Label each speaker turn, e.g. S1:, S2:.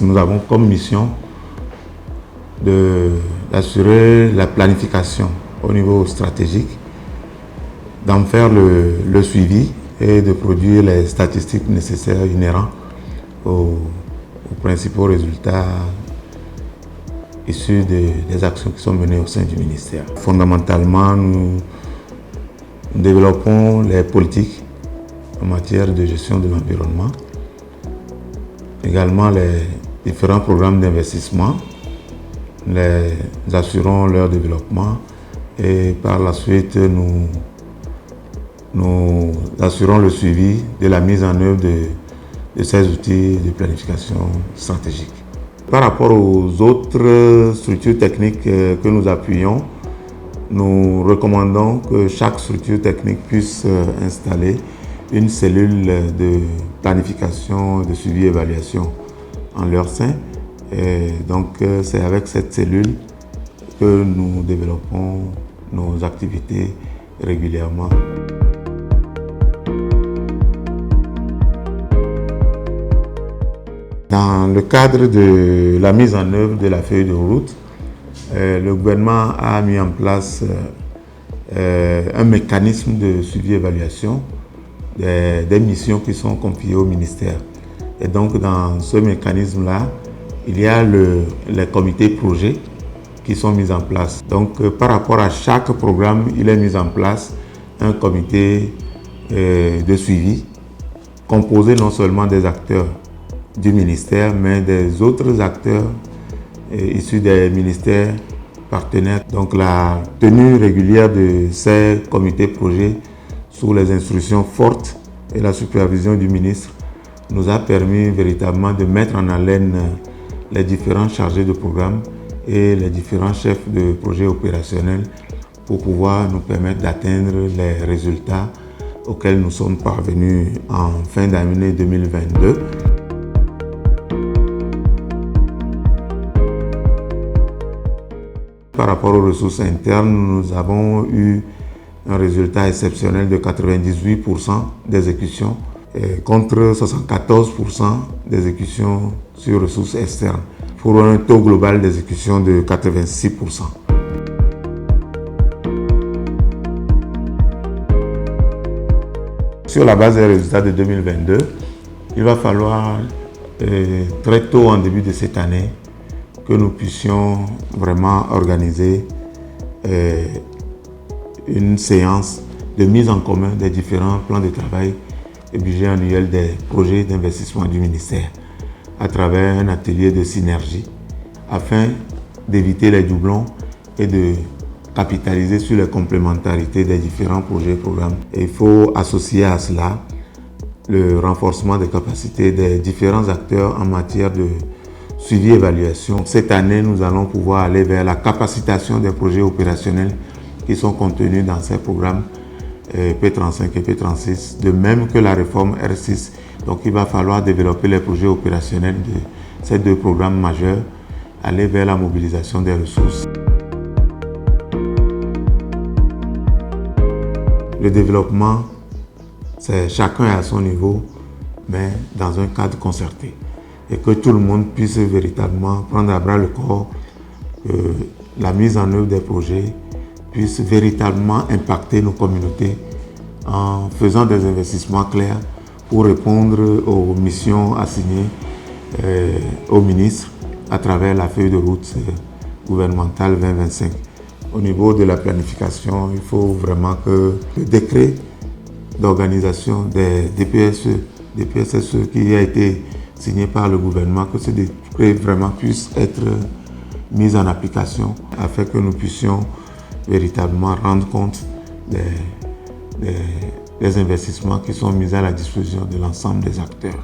S1: Nous avons comme mission d'assurer la planification au niveau stratégique, d'en faire le suivi et de produire les statistiques nécessaires inhérents aux principaux résultats issus des actions qui sont menées au sein du ministère. Fondamentalement, nous développons les politiques en matière de gestion de l'environnement, également les différents programmes d'investissement, les assurons leur développement et par la suite nous assurons le suivi de la mise en œuvre de ces outils de planification stratégique. Par rapport aux autres structures techniques que nous appuyons, nous recommandons que chaque structure technique puisse installer une cellule de planification, de suivi et évaluation en leur sein. Et donc c'est avec cette cellule que nous développons nos activités régulièrement. Dans le cadre de la mise en œuvre de la feuille de route, le gouvernement a mis en place un mécanisme de suivi et évaluation des missions qui sont confiées au ministère. Et donc dans ce mécanisme-là, il y a les comités projets qui sont mis en place. Donc par rapport à chaque programme, il est mis en place un comité de suivi composé non seulement des acteurs du ministère, mais des autres acteurs issus des ministères partenaires. Donc la tenue régulière de ces comités projets sous les instructions fortes et la supervision du ministre nous a permis véritablement de mettre en haleine les différents chargés de programme et les différents chefs de projets opérationnels pour pouvoir nous permettre d'atteindre les résultats auxquels nous sommes parvenus en fin d'année 2022. Par rapport aux ressources internes, nous avons eu un résultat exceptionnel de 98% d'exécution contre 74% d'exécution sur ressources externes, pour un taux global d'exécution de 86%. Sur la base des résultats de 2022, il va falloir très tôt en début de cette année que nous puissions vraiment organiser une séance de mise en commun des différents plans de travail et budget annuel des projets d'investissement du ministère à travers un atelier de synergie afin d'éviter les doublons et de capitaliser sur les complémentarités des différents projets et programmes. Et il faut associer à cela le renforcement des capacités des différents acteurs en matière de suivi et évaluation. Cette année, nous allons pouvoir aller vers la capacitation des projets opérationnels qui sont contenus dans ces programmes P35 et P36, de même que la réforme R6. Donc il va falloir développer les projets opérationnels de ces deux programmes majeurs, aller vers la mobilisation des ressources. Le développement, c'est chacun à son niveau, mais dans un cadre concerté. Et que tout le monde puisse véritablement prendre à bras le corps que la mise en œuvre des projets puisse véritablement impacter nos communautés en faisant des investissements clairs pour répondre aux missions assignées au ministre à travers la feuille de route gouvernementale 2025. Au niveau de la planification, il faut vraiment que le décret d'organisation des DPSSE qui a été signé par le gouvernement, que ce décret vraiment puisse être mis en application afin que nous puissions véritablement rendre compte des investissements qui sont mis à la disposition de l'ensemble des acteurs.